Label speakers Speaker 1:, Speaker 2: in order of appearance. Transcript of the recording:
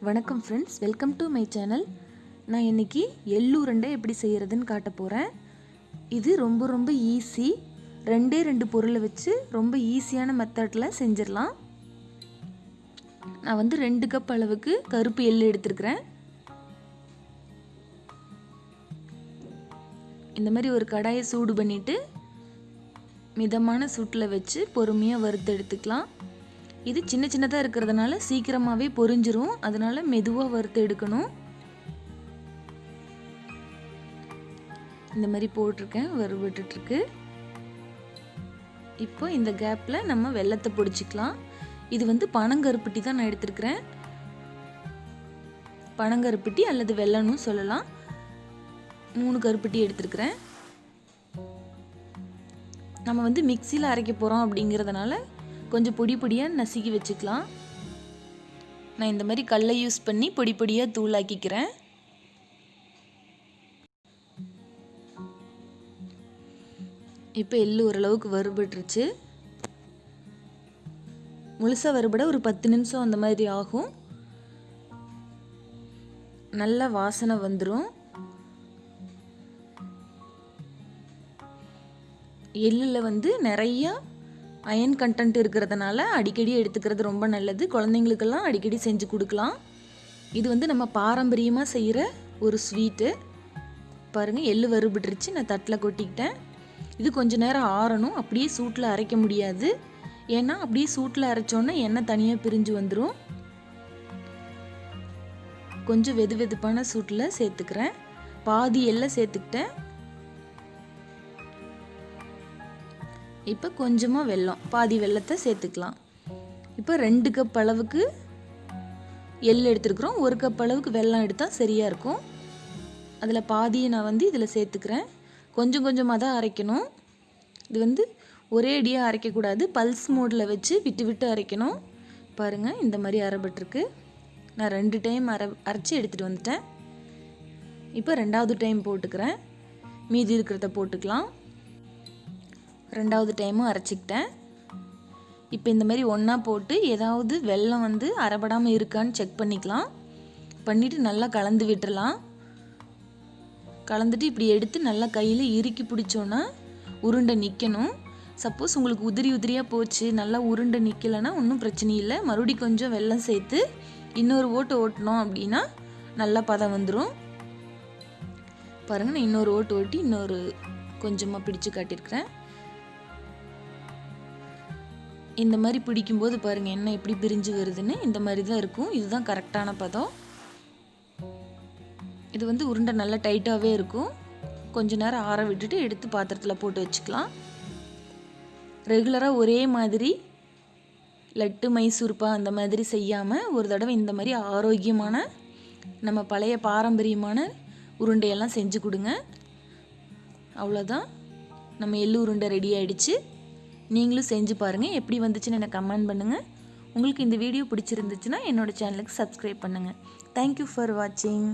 Speaker 1: வணக்கம் friends, welcome to my channel. நான் இன்றைக்கி எள்ளு உருண்டை எப்படி செய்கிறதுன்னு காட்ட போகிறேன். இது ரொம்ப ஈஸி. ரெண்டு பொருளை வச்சு ரொம்ப ஈஸியான மெத்தடில் செஞ்சிடலாம். நான் 2 கப் அளவுக்கு கருப்பு எள்ளு எடுத்துருக்கிறேன். இந்த மாதிரி ஒரு கடாயை சூடு பண்ணிவிட்டு மிதமான சூட்டில் வச்சு பொறுமையாக வறுத்து எடுத்துக்கலாம். இது சின்னதாக இருக்கிறதுனால சீக்கிரமாகவே பொரிஞ்சிரும், அதனால மெதுவாக வறுத்து எடுக்கணும். இந்த மாதிரி போட்டிருக்கேன், வறுபட்டுருக்கு. இப்போ இந்த கேப்பில் நம்ம வெல்லத்தை பொடிச்சிக்கலாம். இது பனங்கருப்பட்டி தான் நான் எடுத்துருக்கிறேன். பனங்கருப்பட்டி அல்லது வெல்லம்னு சொல்லலாம். 3 கருப்பட்டி எடுத்துருக்கிறேன். நம்ம மிக்சியில் அரைக்க போகிறோம் அப்படிங்கிறதுனால கொஞ்சம் பொடியாக நசுக்கி வச்சுக்கலாம். நான் இந்த மாதிரி கல்லை யூஸ் பண்ணி பொடியாக தூளாக்கிக்கிறேன். இப்போ எள்ளு ஓரளவுக்கு வறுபட்டுருச்சு. முழுசாக வறுபட ஒரு 10 நிமிஷம் அந்த மாதிரி ஆகும். நல்ல வாசனை வந்துடும். எள்ளில் நிறையா அயன் கண்டென்ட் இருக்கிறதுனால அடிக்கடி எடுத்துக்கிறது ரொம்ப நல்லது. குழந்தைங்களுக்கெல்லாம் அடிக்கடி செஞ்சு கொடுக்கலாம். இது நம்ம பாரம்பரியமாக செய்கிற ஒரு ஸ்வீட்டு. பாருங்கள், எள்ளு வறுபட்டுருச்சு. நான் தட்டில் கொட்டிக்கிட்டேன். இது கொஞ்சம் நேரம் ஆறணும். அப்படியே சூட்டில் அரைக்க முடியாது. ஏன்னா அப்படியே சூட்டில் அரைச்சோன்னே எண்ணெய் தனியாக பிரிஞ்சு வந்துடும். கொஞ்சம் வெதுப்பான சூட்டில் சேர்த்துக்கிறேன். பாதி எள்ளை சேர்த்துக்கிட்டேன். இப்போ கொஞ்சமாக வெல்லம், பாதி வெல்லத்தை சேர்த்துக்கலாம். இப்போ 2 கப் அளவுக்கு எள் எடுத்துருக்குறோம். 1 கப் அளவுக்கு வெல்லம் எடுத்தால் சரியாக இருக்கும். அதில் பாதியை நான் இதில் சேர்த்துக்கிறேன். கொஞ்சமாக தான் அரைக்கணும். இது ஒரே அடியாக அரைக்கக்கூடாது. பல்ஸ் மோடில் வச்சு விட்டு அரைக்கணும். பாருங்கள், இந்த மாதிரி அரைபட்டுருக்கு. நான் 2 டைம் அரைச்சி எடுத்துகிட்டு வந்துட்டேன். இப்போ 2வது டைம் போட்டுக்கிறேன். மீதி இருக்கிறத போட்டுக்கலாம். 2வது டைமும் அரைச்சிக்கிட்டேன். இப்போ இந்த மாதிரி ஒன்றா போட்டு ஏதாவது வெல்லம் அரைபடாமல் இருக்கான்னு செக் பண்ணிக்கலாம். பண்ணிவிட்டு நல்லா கலந்து விட்டுறலாம். கலந்துட்டு இப்படி எடுத்து நல்லா கையில் இறுக்கி பிடிச்சோன்னா உருண்டை நிற்கணும். சப்போஸ் உங்களுக்கு உதிரியாக போச்சு, நல்லா உருண்டை நிற்கலைன்னா ஒன்றும் பிரச்சனை இல்லை. மறுபடியும் கொஞ்சம் வெல்லம் சேர்த்து இன்னொரு ஓட்டினோம் அப்படின்னா நல்லா பதம் வந்துடும். பாருங்கள், நான் இன்னொரு ஓட்டி இன்னொரு கொஞ்சமாக பிடிச்சு காட்டியிருக்கிறேன். இந்த மாதிரி பிடிக்கும்போது பாருங்கள் எண்ணெய் எப்படி பிரிஞ்சு வருதுன்னு. இந்த மாதிரி தான் இருக்கும். இதுதான் கரெக்டான பதம். இது உருண்டை நல்லா டைட்டாகவே இருக்கும். கொஞ்ச நேரம் ஆற விட்டுட்டு எடுத்து பாத்திரத்தில் போட்டு வச்சுக்கலாம். ரெகுலராக ஒரே மாதிரி லட்டு மைசூர்பா அந்த மாதிரி செய்யாமல் ஒரு தடவை இந்த மாதிரி ஆரோக்கியமான நம்ம பழைய பாரம்பரியமான உருண்டையெல்லாம் செஞ்சு கொடுங்க. அவ்வளோதான், நம்ம எள்ளு உருண்டை ரெடி ஆகிடுச்சு. நீங்களும் செஞ்சு பாருங்கள். எப்படி வந்துச்சுன்னு எனக்கு கமெண்ட் பண்ணுங்கள். உங்களுக்கு இந்த வீடியோ பிடிச்சிருந்துச்சுன்னா என்னோடய சேனலுக்கு சப்ஸ்கிரைப் பண்ணுங்கள். தேங்க்யூ ஃபார் வாட்சிங்.